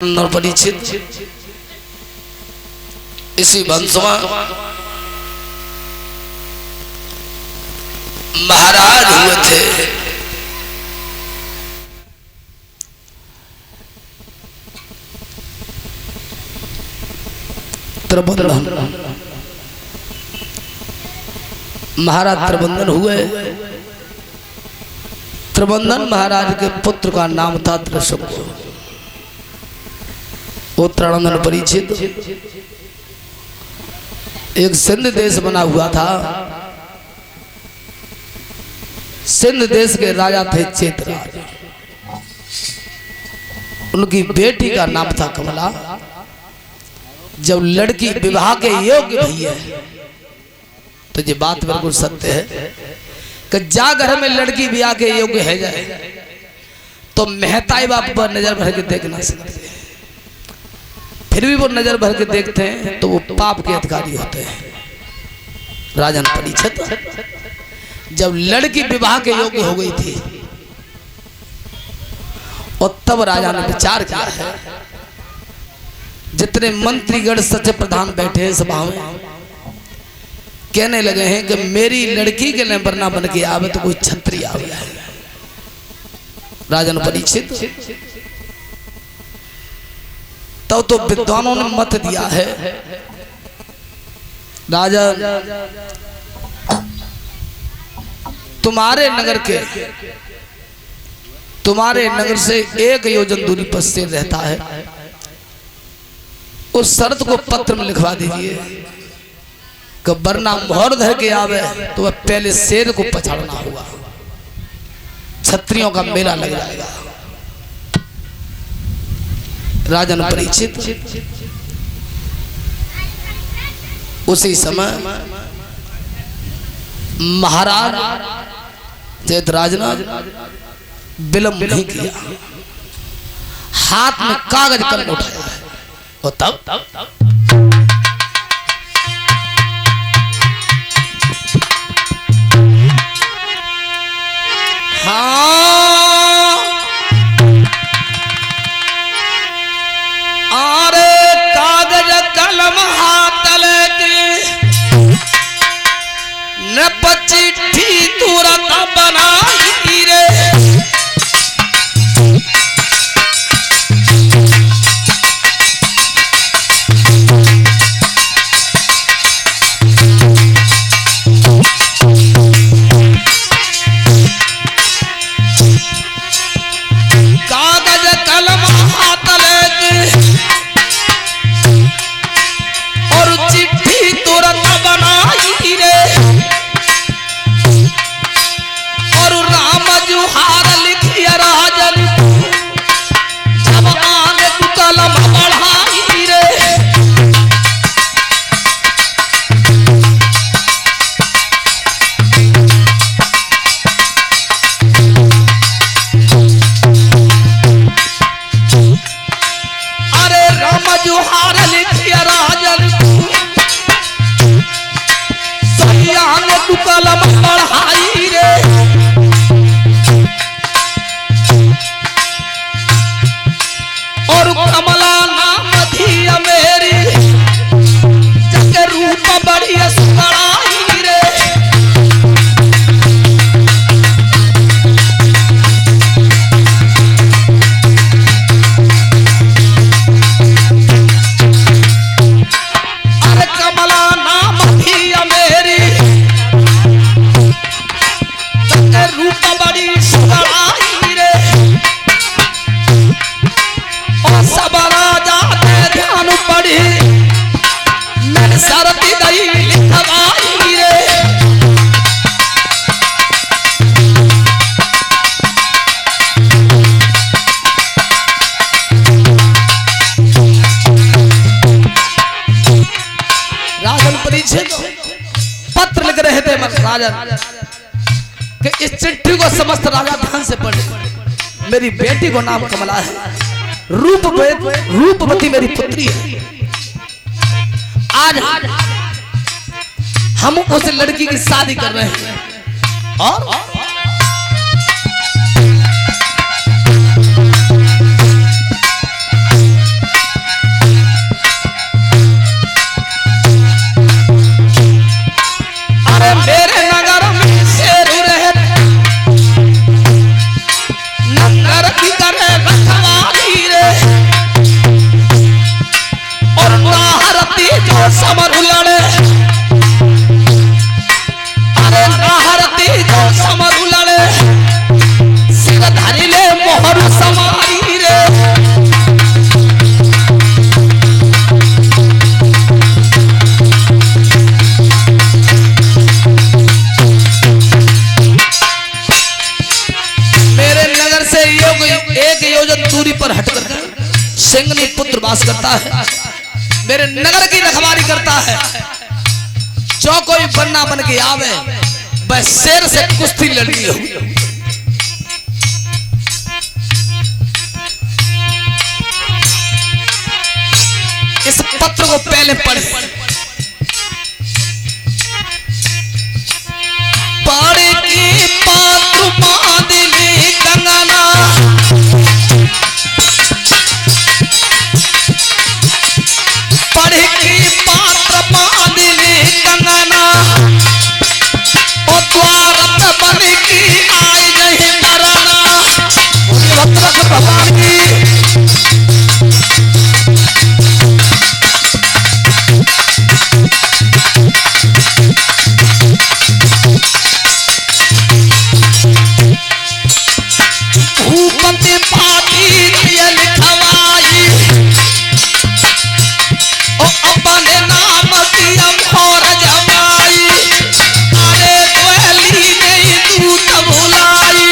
परिचित इसी वंशवा महाराज हुए थे। महाराज त्रिबंधन हुए। त्रिबंधन महाराज के पुत्र का नाम था त्रिशंकु। उत्तरानंदन परिचित एक सिंध देश बना हुआ था। सिंध देश के राजा थे चेतराज। उनकी बेटी का नाम था कमला। जब लड़की विवाह के योग्य हुई है तो ये बात बिल्कुल सत्य है कि जा घर में लड़की विवाह के योग्य है जाए तो महताई बाप पर नजर भर के देख ना सकते। फिर भी वो नजर भर के देखते हैं तो वो पाप के अधिकारी होते हैं। राजन परिचित जब लड़की विवाह के योग्य हो गई थी और तब राजा ने विचार किया है। जितने मंत्रीगण सचिव प्रधान बैठे हैं सभा में कहने लगे हैं कि मेरी लड़की के लिए वरना बन के आवे तो कोई छत्री आवे। राजन परिचित तब तो विद्वानों ने मत दिया है राजा तुम्हारे नगर से 1 योजन दूरी पर शेर रहता है। उस शर्त को पत्र में लिखवा दीजिए कि वरना मोहर धर के आवे तो वह पहले शेर को पछाड़ना होगा। छत्रियों का मेला लग जाएगा। राजन परिचित उसी समय महाराज चेतराज ने विलंब नहीं किया। हाथ में कागज कलम उठाया है और तब चिट्ठी तुरंत बनाई रे। कागज कलम हाथ लेके और चिट्ठी तुरंत बनाई रे। जुहार लिखिया राजन जब आगे तू कलम बढ़ाई रे। अरे राम जुहार लिखिया राजन सही आगे तू कलम बढ़ाई रे। और कमला नाम थी मेरी जग रूप बड़ी सुंदराई रे। अरे कमला नाम थी मेरी जग रूप बड़ी सुंदराई रे। सब राजा के ध्यान पड़ी मैंने सरती दई लिखवाई रे। राजन परिचित पत्र लिख रहे थे राजन कि इस चिट्ठी को समस्त राजा ध्यान से पढ़े। मेरी बेटी को नाम कमला है। रूपवती मेरी पुत्री है। आज हम उस लड़की की शादी कर रहे हैं और समर लड़े अरे नाहरती जो समर लड़े सिर धरी ले मोहर समारी रे मेरे नगर से एक योजन दूरी पर हटकर सिंगनी पुत्र वास करता है, मेरे नगर की रखवाली करता है। जो कोई बन्ना बन के आवे वह शेर से कुश्ती लड़नी हो। इस पत्र को पहले पढ़े। पाड़े की पात्र बांधली कंगना पढ़े की पात्र बांधली कंगना और द्वार बन की आए नहीं डरना भक्त भगवान की भूपति पाटी लिखवाई और अपने नाम की अमोर जमाई अरे द्वैली नहीं दूत बुलाई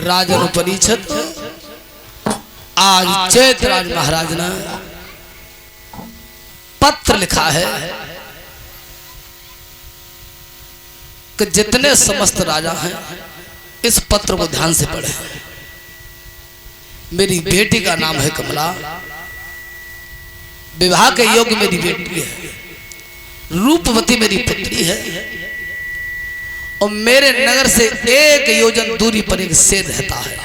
राजन परिषद आज चैतराज महाराज ने पत्र लिखा है कि जितने समस्त राजा हैं इस पत्र को ध्यान से पढ़ें। मेरी बेटी का नाम है कमला, विवाह के योग्य मेरी बेटी है, रूपवती मेरी पुत्री है और मेरे नगर से एक योजन दूरी पर एक शेर रहता है,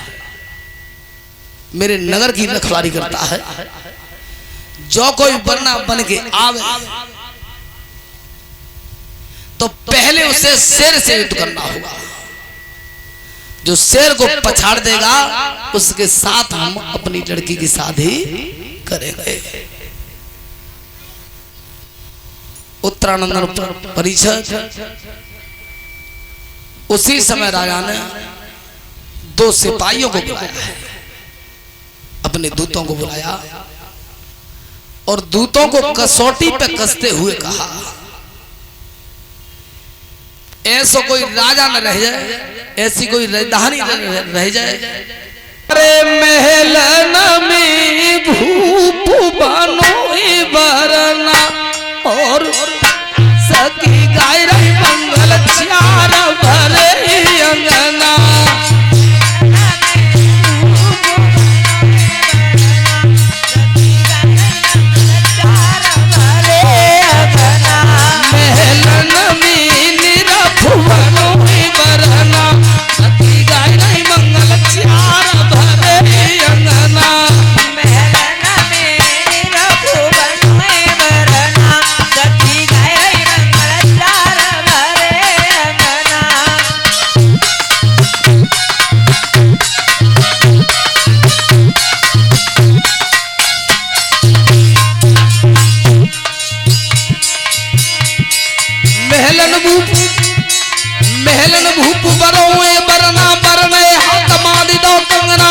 मेरे नगर की रखवाली करता है। जो कोई बन्ना बन के आवे तो पहले उसे शेर से युद्ध करना होगा। जो शेर को पछाड़ देगा उसके साथ हम अपनी लड़की की शादी करेंगे। उत्तरानंदन परिषद उसी समय राजा ने 2 सिपाहियों को बुलाया है, अपने दूतों को बुलाया और दूतों को कसौटी पे कसते हुए कहा ऐसा कोई राजा न रह जाए, ऐसी कोई राजधानी रह जाए। अरे महल में भूप बनो बरना और सकी गाय रही मंगल चार भरे अंगना महलन में निरफ बनो बरना सकी गाय रही मंगल चार भरे अंगना महलन में निरफ बनो बरना सकी गाय रही मंगल चार भरे अंगना। महलन भूप बरोए बरना बरने हाथ मादी दो कंगना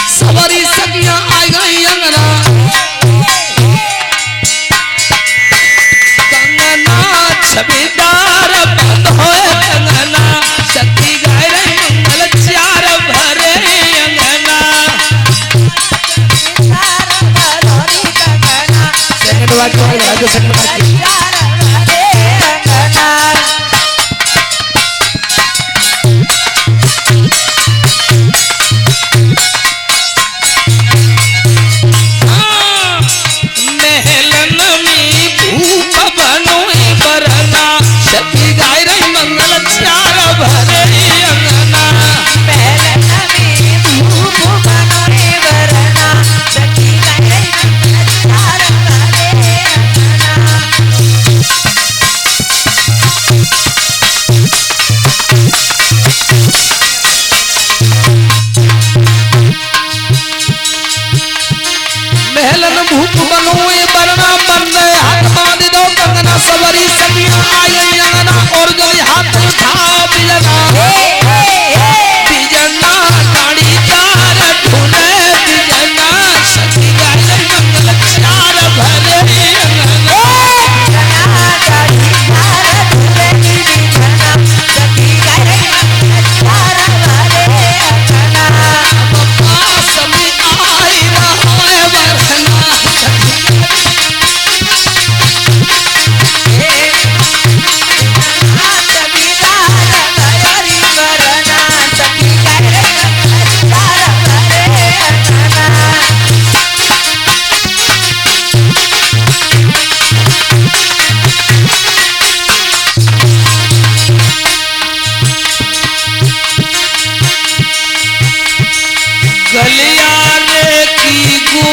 सवारी सखियां आई गई अंगना कंगना छबीदार बंद होए कंगना सखी गाय रही मंगल चार भरे अंगना सेकंड वाक्य राजू सेकंड वाक्य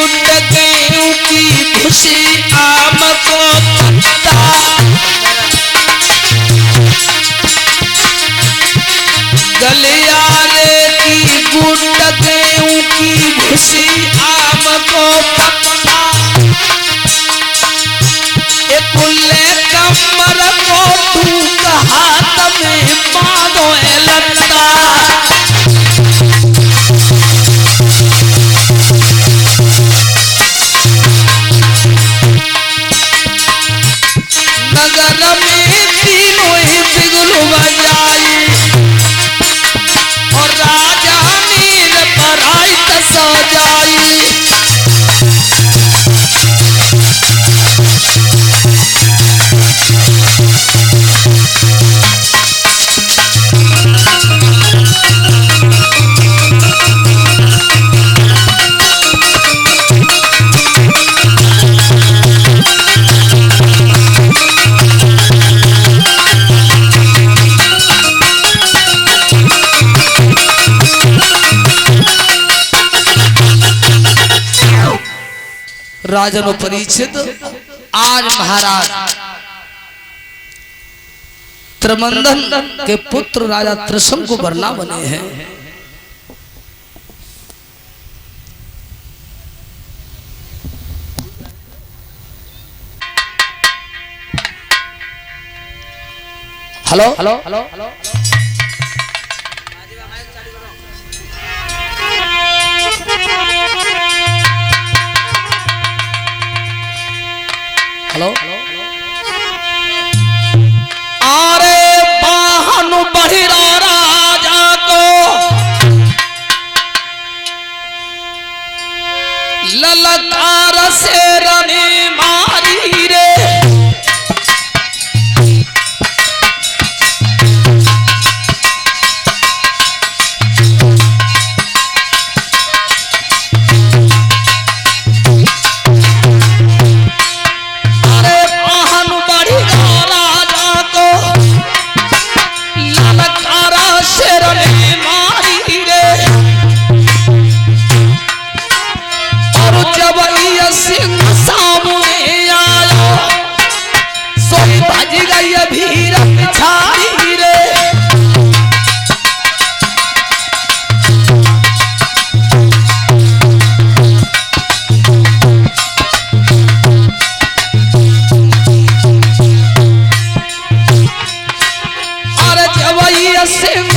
गुट गेहूं की खुशी आम को पत्ता गलियारे की गुट गेहूं की खुशी आम को पत्ता ए कुल्ले कमर को तू हाथ में बांधो लत्ता नगर में तीनों ही बिगुल बजाई और राजा नीर पराई सजाई राजन परीक्षित आज महाराज त्रिमंदन के पुत्र राजा त्रिशंकु को वरना बने हैं। Hello hello hello hello hello अरे बाहनु बढ़िरा राजा को ललकार से रने मारी रे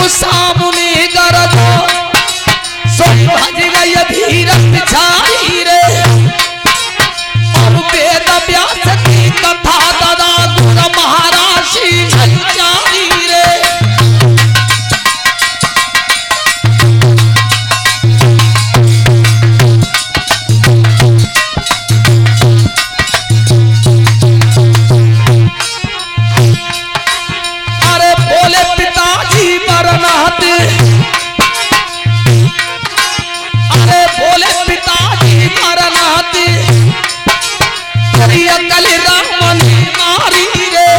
सामने गरज सोई भज गई धीरज छाई रे और वेद व्यास की कथा दादा गुर महाराषि जारी रे अरे बोले पिताजी मरनाते अरे बोले पिताजी मरनाते कल राम ने मारी रे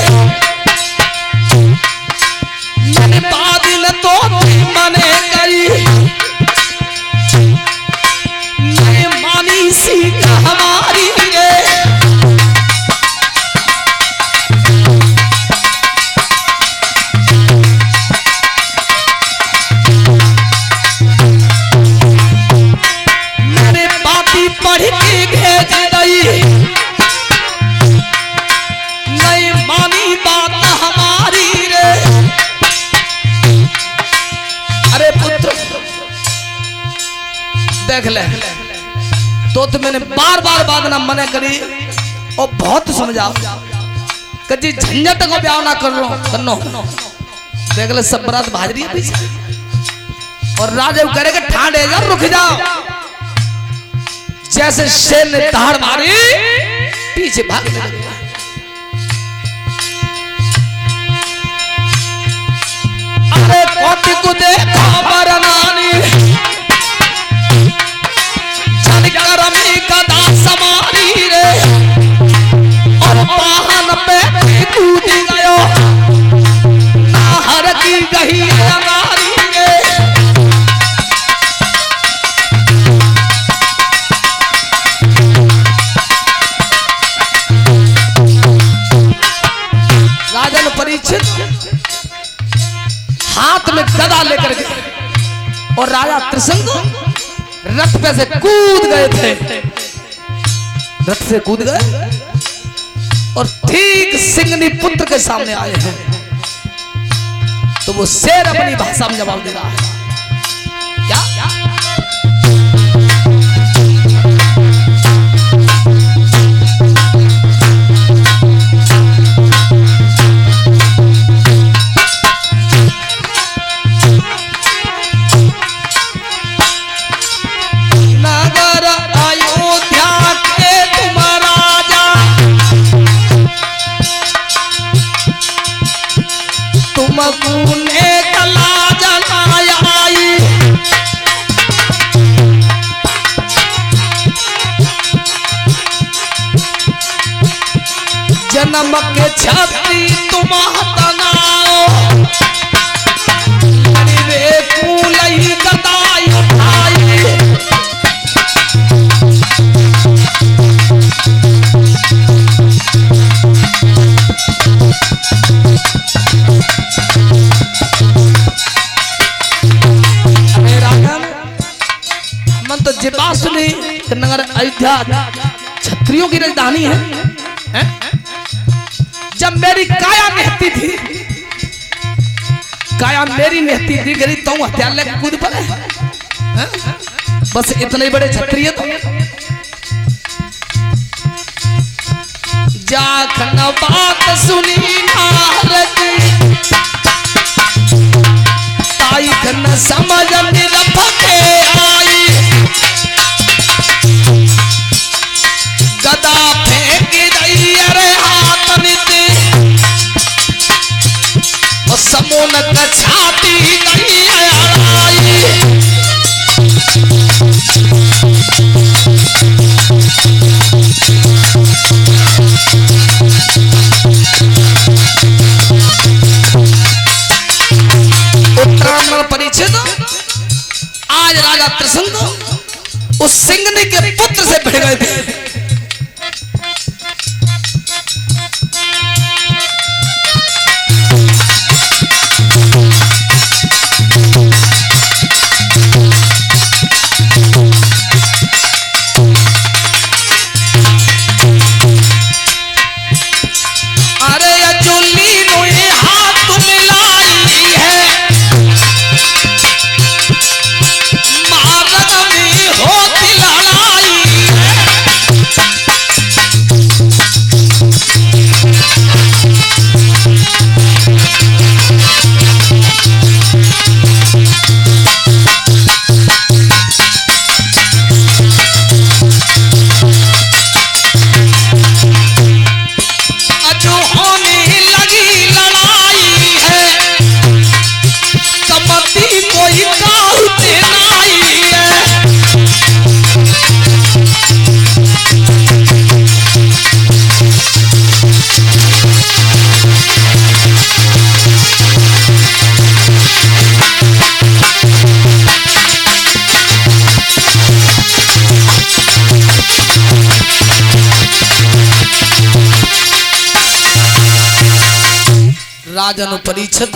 मैंने बादल तो मने गई मैं मानी सी हमारी रे पढ़ के भेज दई नहीं मानी बात हमारी रे अरे पुत्र देख ले तो मैंने बार बार बात ना मने करी और बहुत समझा कभी झंझट को ब्याह ना कर लो करनो देख ले सब बरात भाजरी है पीछे और राजा करेगा ठांडे जा रुक जाओ जैसे शेर ने दहाड़ मारी पीछे भागने लगा अरे कोटि को देखा बरनानी जनकर में गदा समारी रे और पाहन पे कूद गयो नाहर की गही लगारी रे परीक्षित हाथ में गदा लेकर के और राजा त्रिशंकु रथ पे से कूद गए थे, रथ से कूद गए और ठीक सिंगनी पुत्र के सामने आए हैं। तो वो शेर अपनी भाषा में जवाब दे रहा है, क्या जन्म के छाती तुम हतनाओ रे कूलई गदाई आई। मन तो जे बात सुनी नगर अयोध्या क्षत्रियों की राजधानी है? जब मेरी काया निहती थी, काया मेरी निहती थी गरी तो हथियार लेकर कूद पड़े, बस इतने बड़े क्षत्रिय तो जाखन बात सुनी नारद ताई खन समझ निरफके आई। गदा फेंक दई अरे हाथ निते और समून का छाती नहीं आई। उत्तरायण परिचित आज राजा त्रिशंकु उस सिंगनी के पुत्र से भिड़ गए थे। राजन परीक्षित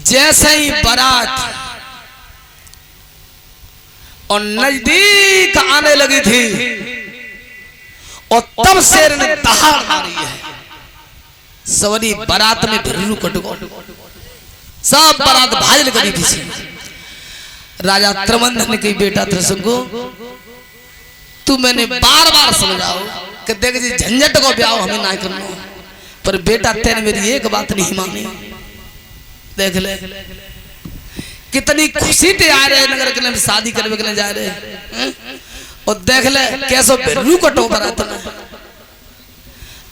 जैसे ही बारात और नजदीक आने लगी थी और तब शेर ने दहाड़ मारी है। सवरी बारात में भिरू कटको सब बारात भाजल करी थी। राजा त्रमंधन की बेटा त्रिशंकु तू मैंने बार बार समझाओ कि देख जी झंझट को ब्याह हमें ना करना, पर बेटा तेरे मेरी एक बात नहीं मानी। देख ले कितनी खुशी ते आ रहे नगर के लिए शादी करने के लिए जा रहे हैं, और देख ले कैसो भिरू कटो बरा तना।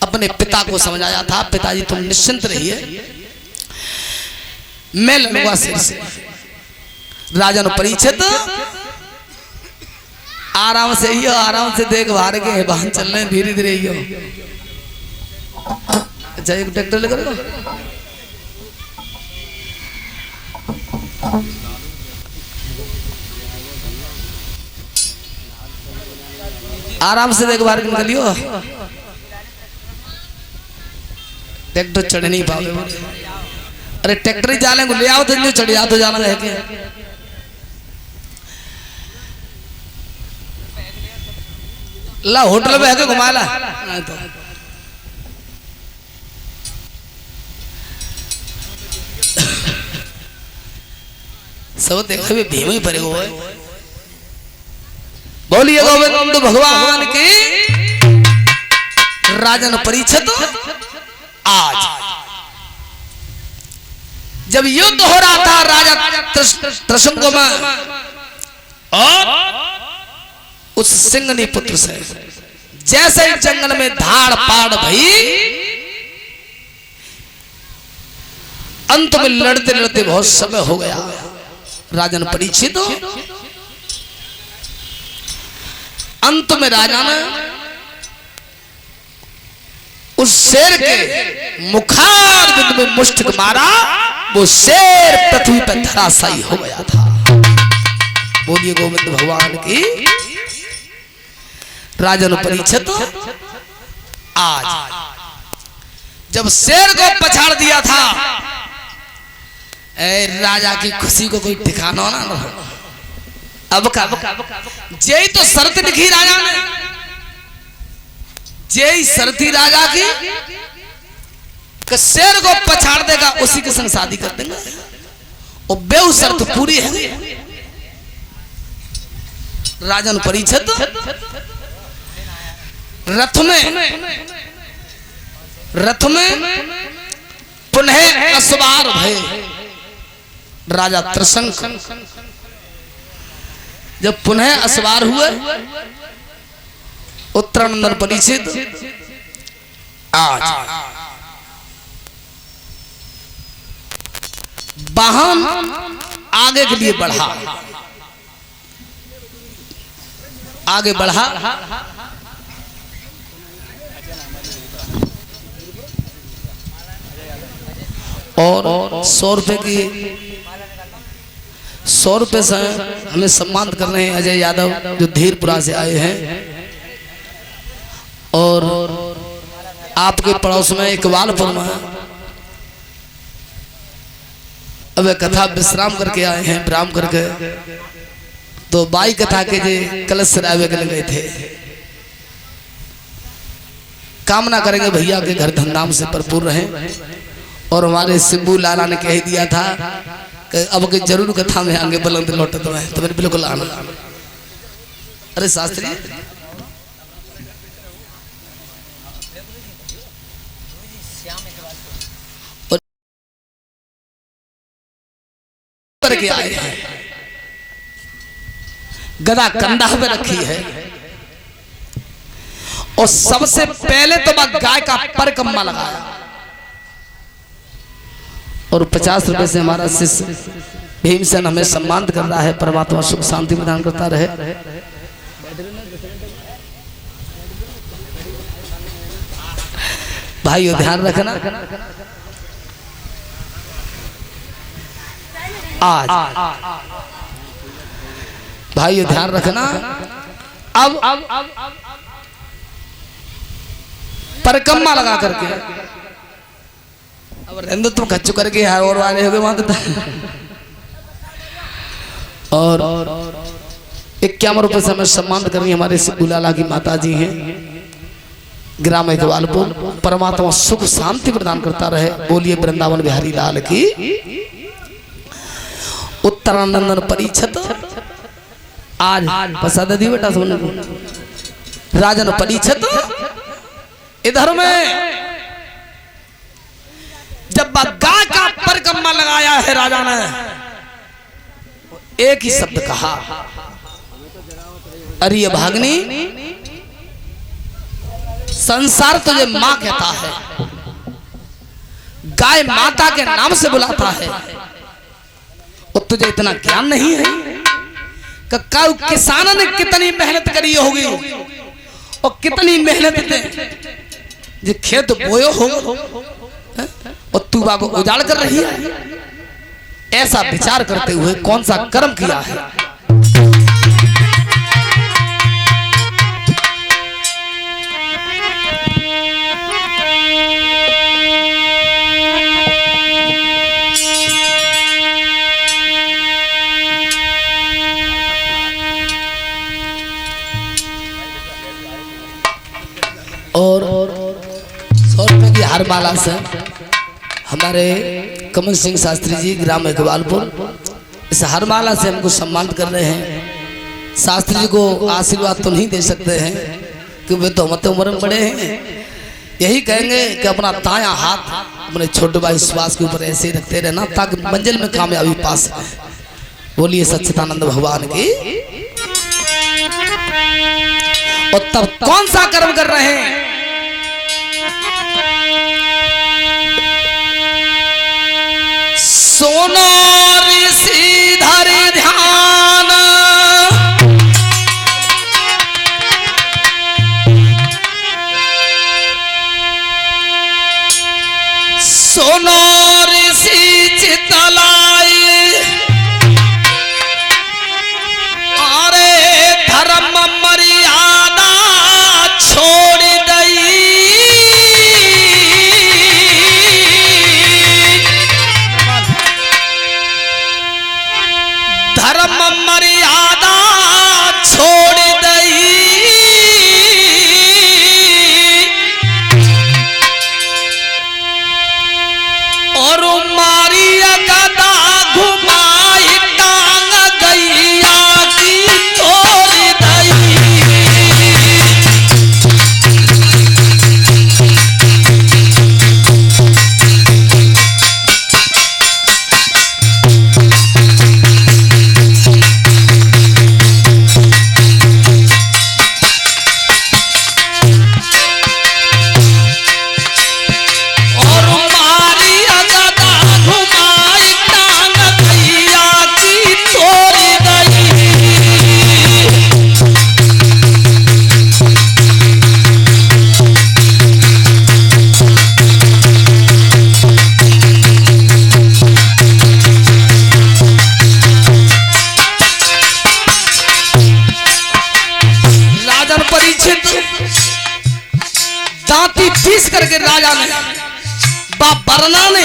अपने पिता को समझाया था, पिताजी तुम निश्चिंत रहिए मैं लड़ूंगा सिर से। राजन परीक्षित आराम से ही आराम से देख भार के वाहन चल रहे धीरे धीरे ही। अच्छा एक ट्रैक्टर लेकर आराम से देख बाहर निकलियो। ट्रैक्टर चढ़ नहीं पाओगे। अरे ट्रैक्टर ही जाने को ले आओ तो चढ़ जा तो जाना है क्या? ला होटल में है के घुमा ला तो सब देखा भी भीम ही परे हुए। बोलिए गोविंद भगवान की। राजन परीक्षित आज जब युद्ध हो रहा था राजा त्रिशंकु में और उस सिंगनी पुत्र से, जैसे ही जंगल में धाड़ पाड़ भई, अंत में लड़ते लड़ते बहुत समय हो गया। राजन परीक्षित अंत में राजा ने उस शेर के मुखारबिंद में मुष्टिक मारा, वो शेर पृथ्वी पर धराशायी हो गया था। बोलिए गोविंद भगवान की। राजन परीक्षित आज जब शेर को पछाड़ दिया था, राजा की खुशी को कोई ठिकाना ना रहा। अब का जय तो शर्त लिखी राजा ने, जय शर्ती राजा की कि शेर को पछाड़ देगा उसी के संग शादी कर देंगे, और बेउ शर्त पूरी है। राजन परीक्षित रथ में पुनः असवार भय। राजा त्रिशंकु जब पुनः असवार हुए, उत्तरानंदन परीक्षित आज वाहन आगे के लिए बढ़ा, आगे बढ़ा और 100 रुपए की 100 रुपए से हमें सम्मान कर रहे हैं अजय यादव, जो धीरपुरा से आए हैं। और आपके पड़ोस में इकबालपुर में अब कथा विश्राम करके आए हैं, विराम करके, तो बाई कथा के जे कलश सरावे के गए थे। कामना करेंगे भैया के घर धनधाम से भरपूर रहे। और हमारे सिंबू लाला ने कह दिया था कि अब के जरूर कथा में आगे बुलंद लौटे तो मैंने बिल्कुल आना। अरे शास्त्री करके आए हैं, गदा कंधा पे रखी है, और सबसे पहले तो मैं गाय का परकम्मा लगाया, और 50 रुपए से हमारा शिष्य भीमसेन हमें सम्मानित कर रहा है। परमात्मा सुख शांति प्रदान करता रहे। भाइयों ध्यान रखना, आज भाइयों ध्यान रखना, अब परकम्मा लगा करके अब रहने तुम खच्चू करके यार और वाले हो गए वहां तो। और 51 रुपए से हमें सम्मान करनी हमारे सिद्धूलाला की माता जी हैं, ग्राम इकबालपुर। परमात्मा सुख शांति प्रदान करता रहे। बोलिए वृंदावन बिहारी लाल की। उत्तरानंदन परीक्षित आज प्रसाद दी बेटा सोने को। राजन परीक्षित इधर में जब गाय का परकम्मा लगाया है राजा ने, एक ही शब्द कहा, अरे भागनी, संसार तुझे मां कहता है, गाय माता के नाम से बुलाता है, और तुझे इतना ज्ञान नहीं है कि किसानों ने कितनी मेहनत करी होगी और कितनी मेहनत जो खेत बोयो हो और तू बाबू उजाड़ कर रही है। ऐसा विचार करते हुए कौन सा कर्म किया है। हरमाला से हमारे कमल सिंह शास्त्री जी ग्राम इकबालपुर इस हरमाला से हमको सम्मान कर रहे हैं। शास्त्री जी को आशीर्वाद तो नहीं दे सकते हैं क्योंकि वे तो हमसे उम्र में बड़े हैं। यही कहेंगे कि अपना दाया हाथ अपने छोटे भाई सुभाष के ऊपर ऐसे ही रखते रहना ताकि मंजिल में कामयाबी पा सके। बोलिए सच्चिदानंद भगवान की। और तब कौन सा कर्म कर रहे हैं? सोनो ऋषि धरि ध्यान सोनो ऋषि चितलाई अरे धर्म मर्यादा छोड़ दई धर्म मर्यादा छोड़ दई और मारी गदा घुमाई टांग गैया की तोड़ दई। दांती पीस करके राजा ने बरना ने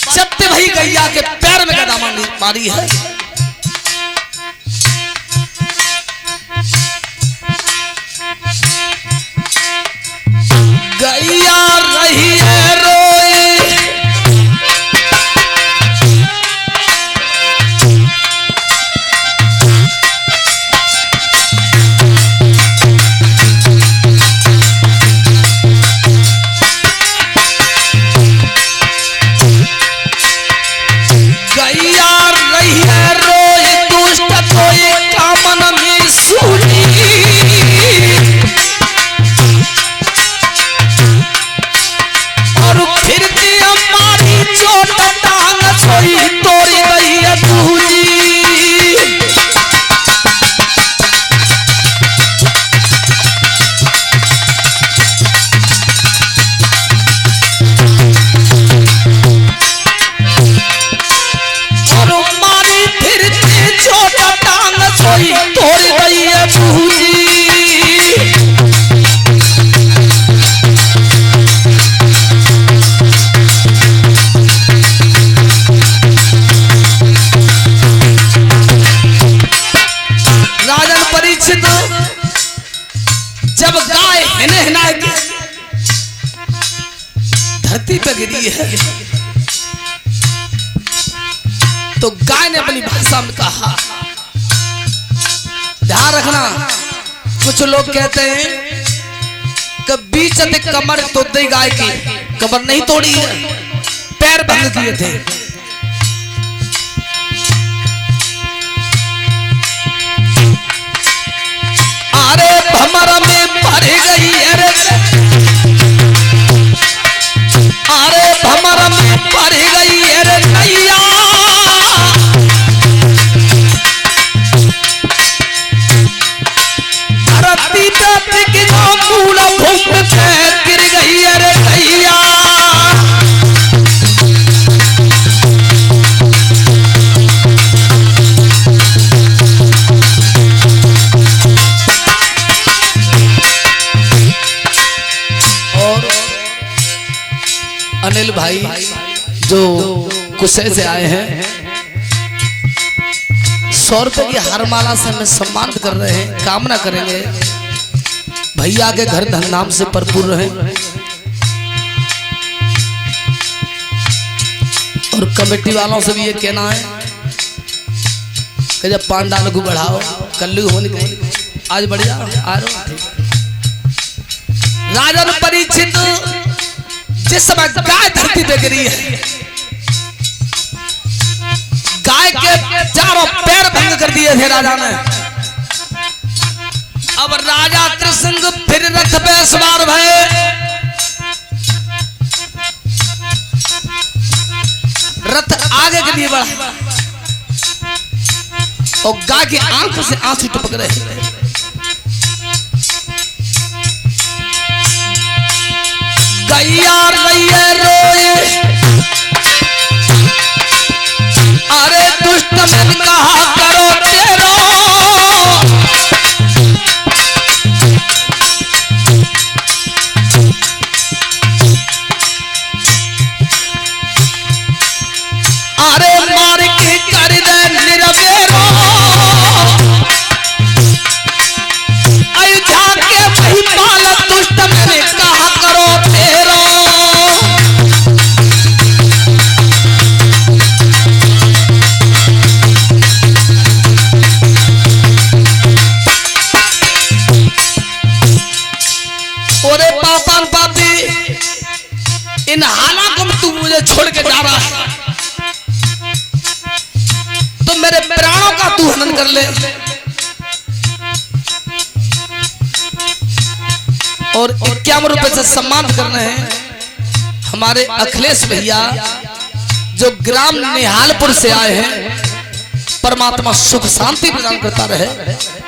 चत्ते भाई गैया के पैर में गदा मारी है। गैया रही है रोई जब गाय हिना के धरती पे गिरी है तो गाय ने अपनी भाषा में कहा, ध्यान रखना कुछ लोग कहते हैं कि बीच कमर तोड़ दी गाय की, कमर नहीं तोड़ी है, पैर बंद किए थे। अरे भमर में पड़ गई अरे भमर में पड़ गई अरे नैया धरती पे टिक जो मूल भूमि पे गिर गई अरे नैया। अनिल भाई जो कुशे से आए हैं 100 रुपए की हारमाला से हमें सम्मान कर रहे हैं। कामना करेंगे भैया के घर धन नाम से भरपूर रहे, और कमेटी वालों से भी ये कहना है कि जब पांडाल को बढ़ाओ कल्लू होने के आज बढ़ जाओ आ रहा। राजन परीक्षित जिस समय गाय धरती पे गिरी है, गाय के चारों पैर भंग कर दिए थे राजा ने। अब राजा त्रिशंग फिर रथ पे सवार भये। रथ आगे के लिए बढ़ा और गाय की आंखों से आंसू टपक रहे। गैया गैया रोए, अरे दुष्ट मन कहा करो तेरो। अरे मार के कर दे निरवेरो, अयोध्या के महिपाल दुष्ट मन कहा करो तेरो। ओरे पापन पापी, इन हालातों में तू मुझे छोड़ के जा रहा है तो मेरे प्राणों का तू हनन कर ले। और 51 रुपए से सम्मान करने हैं हमारे अखिलेश भैया जो ग्राम निहालपुर से आए हैं। परमात्मा सुख शांति प्रदान करता रहे।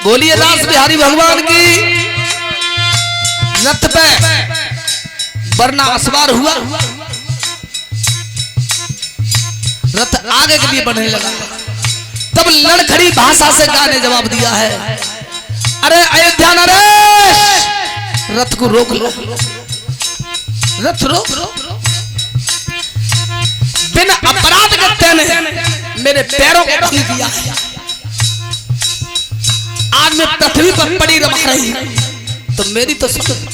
बोलिए रास बिहारी भगवान की। रथ पे वरना असवार हुआ, रथ आगे के लिए बढ़ने लगा। तब लड़खड़ी भाषा से गाय ने जवाब दिया है, अरे अयोध्या नरेश, रथ को रोक लो, रथ रोक। बिना अपराध के तेने मेरे पैरों को भंग किया है। आज मैं पृथ्वी पर पड़ी रमा रही तो मेरी तो सुन।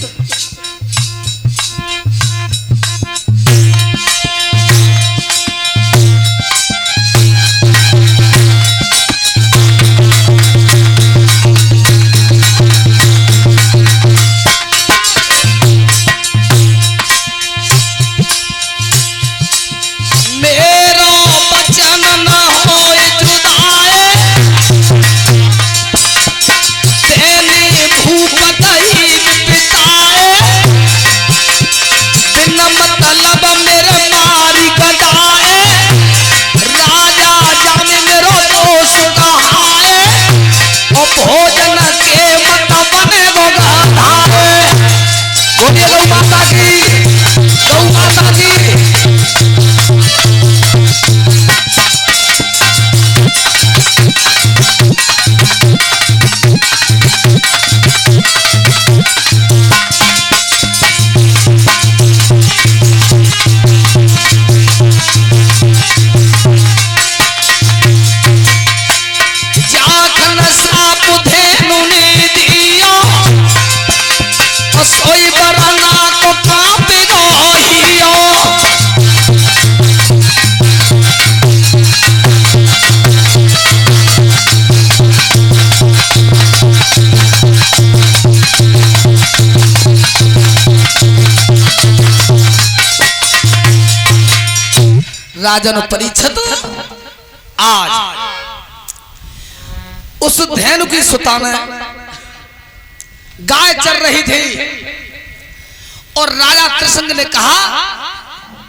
राजन परीक्षित आज उस धेनु की सुता में गाय चल रही थी और राजा त्रिशंग ने कहा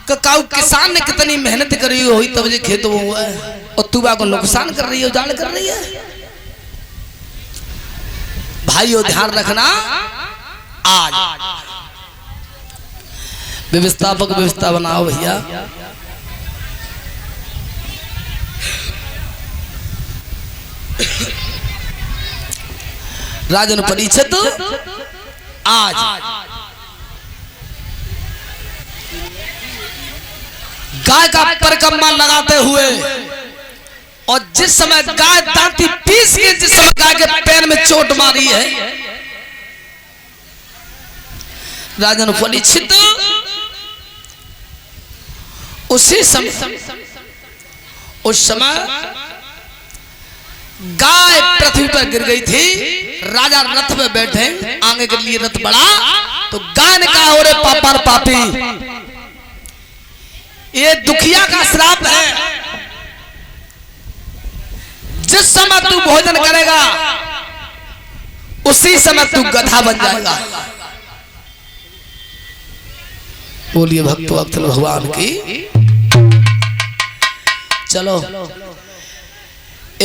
कि काऊ किसान ने कितनी मेहनत करी हुई तब ये खेत वो हुआ है और तू को नुकसान कर रही है, उजाड़ कर रही है। भाइयों ध्यान रखना, आज व्यवस्थापक व्यवस्था बनाओ भैया। राजन परीक्षित आज गाय का परिक्रमा लगाते हुए और जिस समय गाय दांती पीस के जिस समय गाय के पैर में चोट मारी है, राजन परीक्षित उसी समय उस समय गाय पृथ्वी पर गिर गई थी, राजा रथ में बैठे, आगे के लिए रथ बढ़ा तो गाय ने कहा, ओरे पापर पापी, ये दुखिया का श्राप है, जिस समय तू भोजन करेगा उसी समय तू गधा बन जाएगा। बोलिए भक्तो अक्तल भगवान की। चलो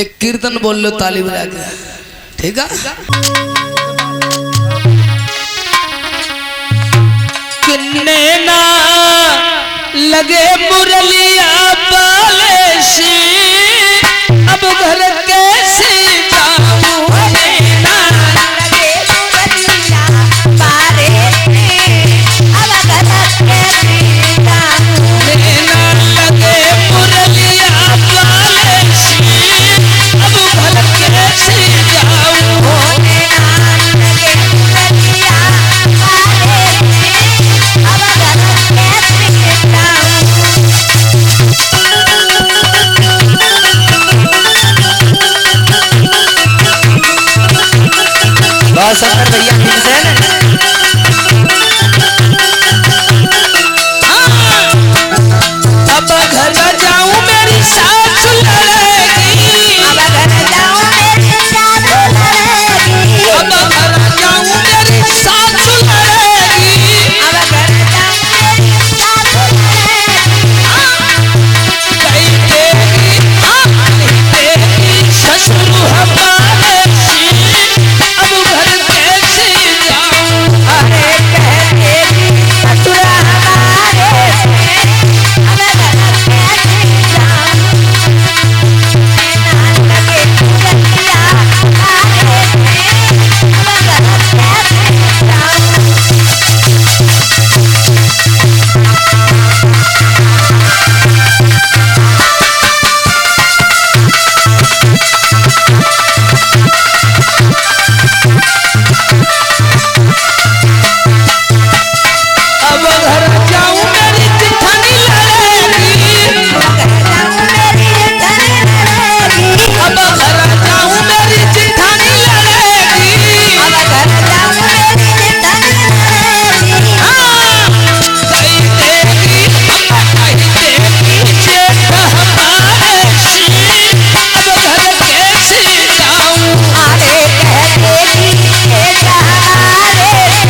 एक कीर्तन बोल लो ताली बजा के, ठीक है। किन्ने ना लगे मुरलिया बालेशी, अब घर कैसे जाऊं, ना लगे मुरलिया बालेशी, अब घर कैसे जाऊं, ना लगे मुरलिया बालेशी, अब घर कैसे जाऊं, ना लगे मुरलिया बालेशी, अब घर कैसे जाऊं। बहुत शंकर भैया भीमसेन। अब घर जाऊं मेरी सास लड़ेगी, अब घर जाऊं मेरी सास लड़ेगी, अब घर जाऊं मेरी सास लड़ेगी, अब घर जाऊं मेरी सास लड़ेगी, कहीं देगी ससुर हमारे सी, अब घर कैसे जाऊं, अरे कहते ससुर हमारे अब घर कैसे जाऊं, ना लगे मुरलिया बालेशी, अब घर कैसे जाऊं। अब घर जाऊं मेरी जिठानी लड़ेगी, अब घर जाऊं मेरी जिठानी लड़ेगी, कहीं देगी जेठ हमारे सी, अब घर कैसे जाऊं, देगी जेठ हमारे सी,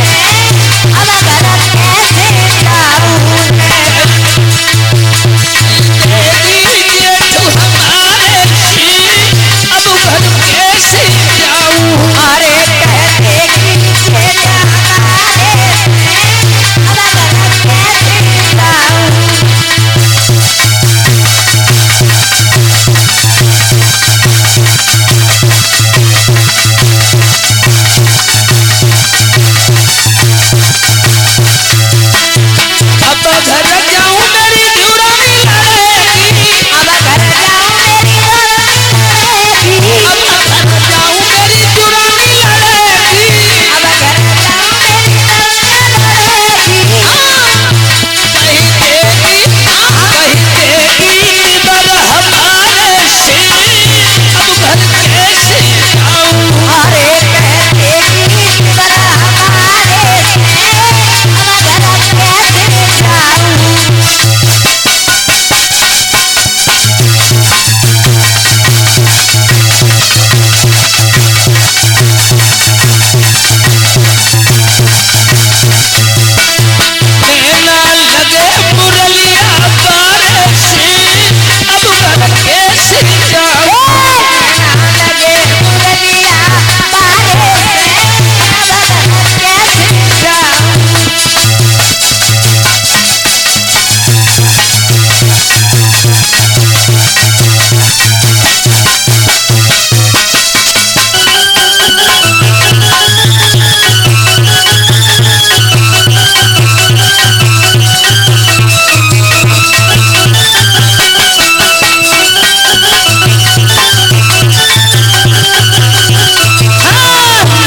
अब घर कैसे जाऊं, अब घर जाऊं मेरी जुड़ानी लड़ेगी, अब घर जाऊं मेरी जुड़ानी लड़ेगी, कहीं देगी बर हमारे सी, अब घर कैसे जाऊं, ना लगे मुरलिया बालेशी, अब घर कैसे जाऊं,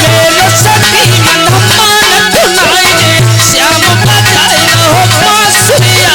मेरे सखी मन मान धुनाई, श्याम बजाए हो बांसुरिया,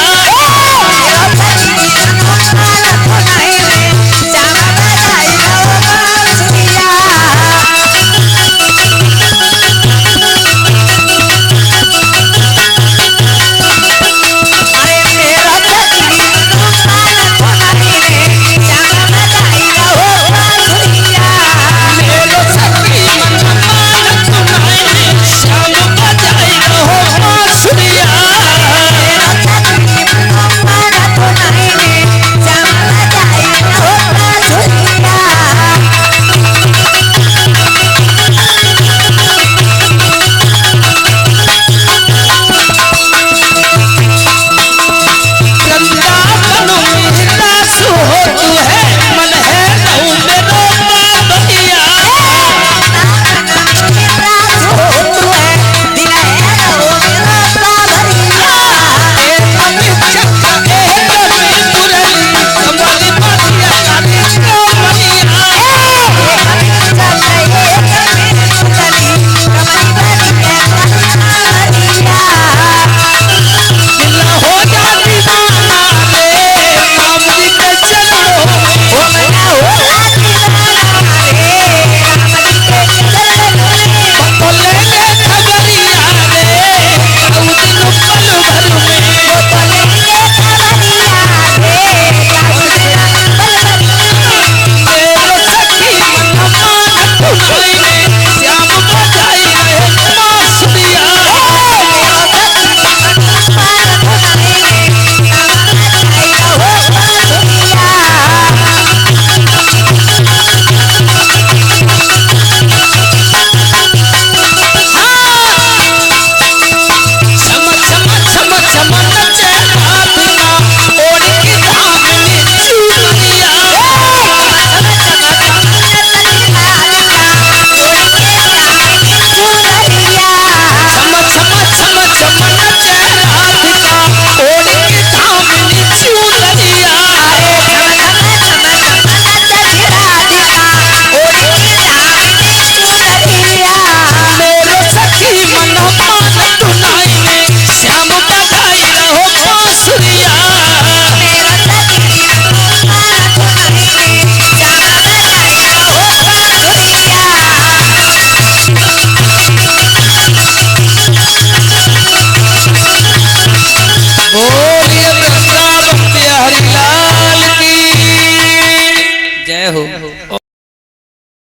हो।